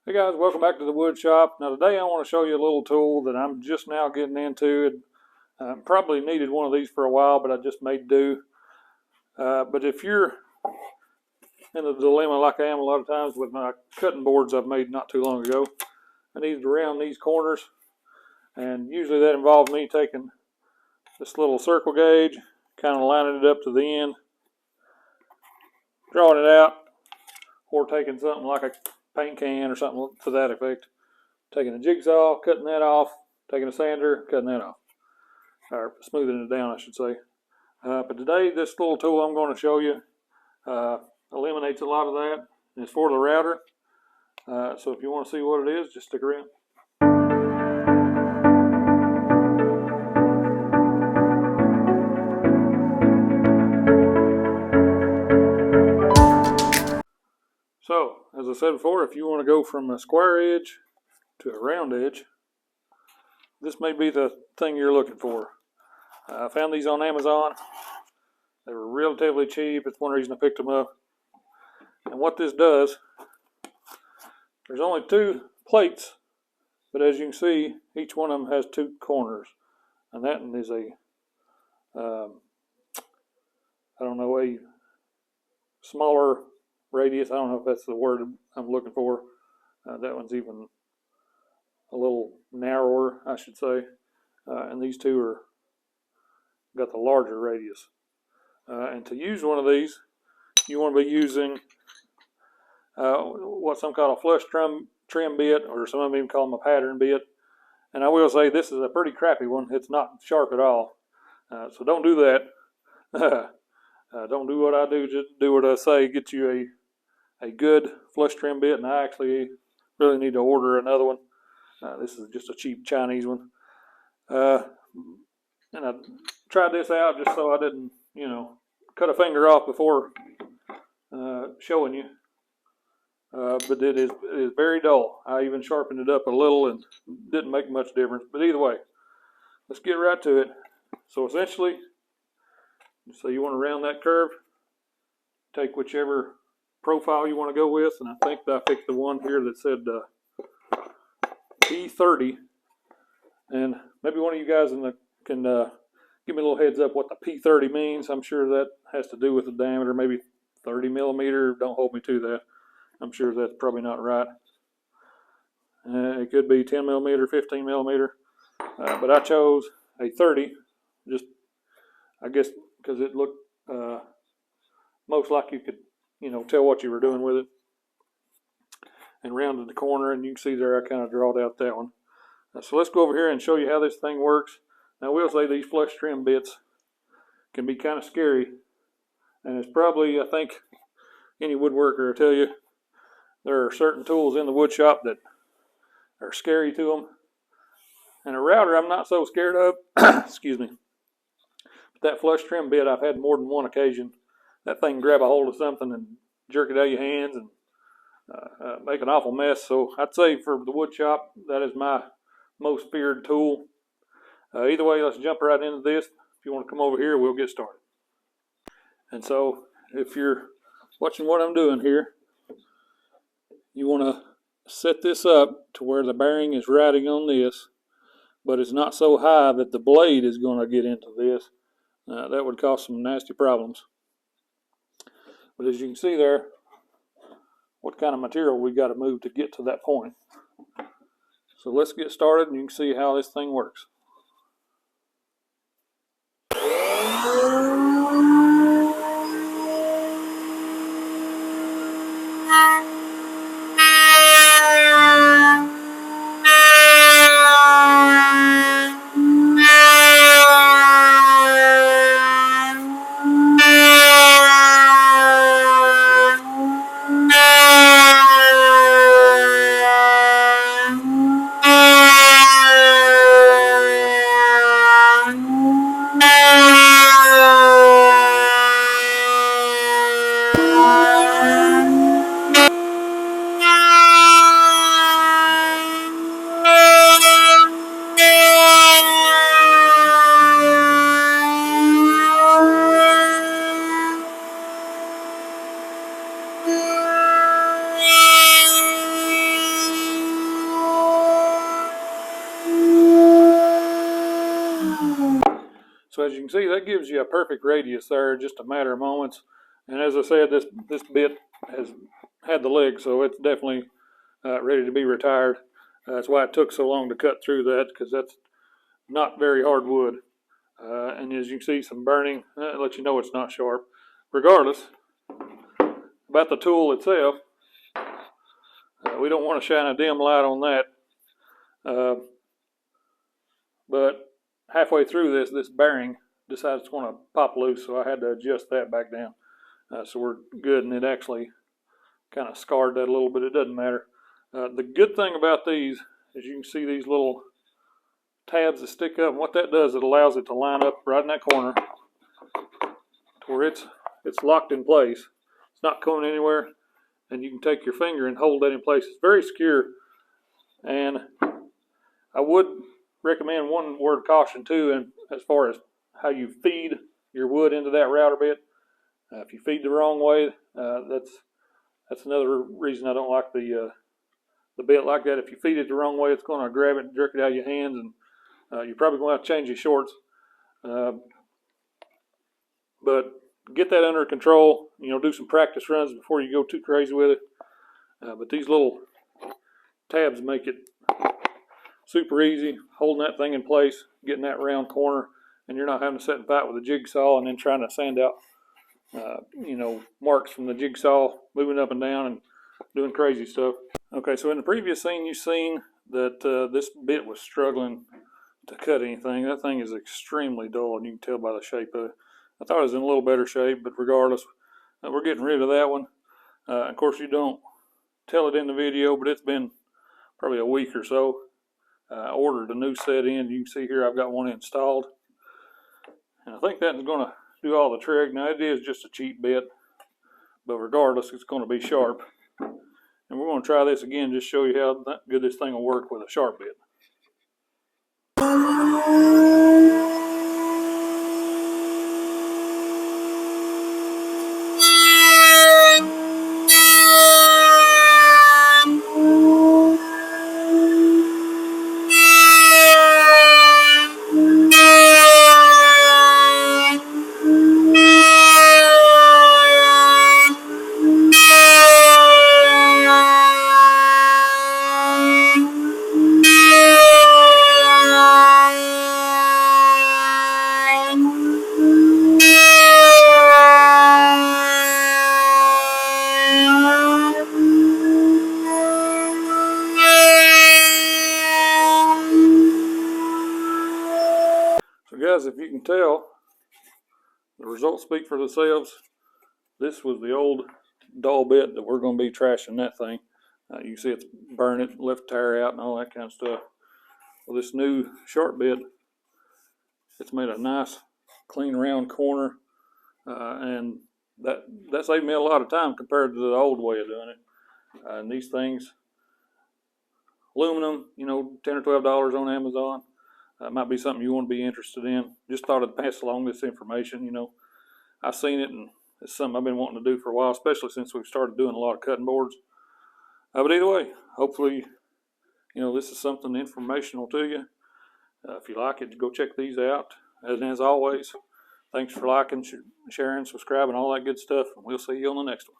Hey guys, welcome back to the wood shop. Now today I want to show you a little tool that I'm just now getting into. Probably needed one of these for a while, but I just made do. But if you're in a dilemma like I am a lot of times with my cutting boards I've made not too long ago, I needed to round these corners, and usually that involved me taking this little circle gauge, kind of lining it up to the end, drawing it out, or taking something like a paint can or something to that effect. Taking a jigsaw, cutting that off, taking a sander, cutting that off. Or smoothing it down, I should say. But today, this little tool I'm going to show you eliminates a lot of that. It's for the router. So if you want to see what it is, just stick around. So, as I said before, if you want to go from a square edge to a round edge, this may be the thing you're looking for. I found these on Amazon. They were relatively cheap. It's one reason I picked them up. And what this does, there's only two plates, but as you can see, each one of them has two corners. And that one is a, I don't know, a smaller radius. I don't know if that's the word I'm looking for. That one's even a little narrower, I should say. And these two are got the larger radius. And to use one of these, you want to be using what some call a flush trim bit, or some of them even call them a pattern bit. And I will say this is a pretty crappy one. It's not sharp at all. So don't do that. Don't do what I do. Just do what I say. Get you a good flush trim bit. And I actually really need to order another one. This is just a cheap Chinese one. And I tried this out just so I didn't, cut a finger off before showing you. But it is very dull. I even sharpened it up a little and didn't make much difference. But either way, let's get right to it. So essentially, so you want to round that curve, take whichever profile you want to go with, and I think I picked the one here that said P30. And maybe one of you guys can give me a little heads up what the P30 means. I'm sure that has to do with the diameter, maybe 30 millimeter. Don't hold me to that. I'm sure that's probably not right. It could be 10 millimeter, 15 millimeter. But I chose a 30, just, I guess, because it looked most like you could, tell what you were doing with it. And rounded the corner, and you can see there I kind of drawed out that one. So let's go over here and show you how this thing works. Now, I will say these flush trim bits can be kind of scary. And it's probably, I think, any woodworker will tell you, there are certain tools in the wood shop that are scary to them. And a router I'm not so scared of. Excuse me. But that flush trim bit, I've had more than one occasion. That thing grab a hold of something and jerk it out of your hands and make an awful mess. So I'd say for the wood shop, that is my most feared tool. Either way, let's jump right into this. If you want to come over here, we'll get started. And so if you're watching what I'm doing here, you want to set this up to where the bearing is riding on this, but it's not so high that the blade is going to get into this. That would cause some nasty problems. But as you can see there, what kind of material we got to move to get to that point. So let's get started, and you can see how this thing works. you can see, that gives you a perfect radius there, just a matter of moments. And as I said, this bit has had the leg, so it's definitely ready to be retired. That's why it took so long to cut through that, because that's not very hard wood. And as you can see, some burning, that lets you know it's not sharp. Regardless, about the tool itself, we don't want to shine a dim light on that. But halfway through this bearing decides it's going to pop loose, so I had to adjust that back down. So we're good, and it actually kind of scarred that a little bit. It doesn't matter. The good thing about these is you can see these little tabs that stick up, and what that does, it allows it to line up right in that corner to where it's locked in place. It's not going anywhere, and you can take your finger and hold that in place. It's very secure, and I would recommend one word of caution too, and as far as how you feed your wood into that router bit. If you feed the wrong way, that's another reason I don't like the bit like that. If you feed it the wrong way, it's going to grab it and jerk it out of your hands, and you're probably going to have to change your shorts. But get that under control. Do some practice runs before you go too crazy with it. But these little tabs make it super easy, holding that thing in place, getting that round corner, and you're not having to sit and fight with a jigsaw and then trying to sand out marks from the jigsaw, moving up and down and doing crazy stuff. Okay, so in the previous scene, you've seen that this bit was struggling to cut anything. That thing is extremely dull, and you can tell by the shape of it. I thought it was in a little better shape, but regardless, we're getting rid of that one. Of course, you don't tell it in the video, but it's been probably a week or so. I ordered a new set in. You can see here I've got one installed, and I think that's going to do all the trick. Now, it is just a cheap bit, but regardless, it's going to be sharp. And we're going to try this again, just show you how good this thing will work with a sharp bit. So guys, if you can tell, the results speak for themselves. This was the old dull bit that we're going to be trashing that thing. You can see it's burning it, left tire out and all that kind of stuff. Well, this new sharp bit, it's made a nice clean round corner, and that saved me a lot of time compared to the old way of doing it. And these things, aluminum, $10 or $12 on Amazon. Might be something you want to be interested in. Just thought I'd pass along this information. I've seen it, and it's something I've been wanting to do for a while, especially since we've started doing a lot of cutting boards. But either way, hopefully, this is something informational to you. If you like it, go check these out. And as always, thanks for liking, sharing, subscribing, all that good stuff. And we'll see you on the next one.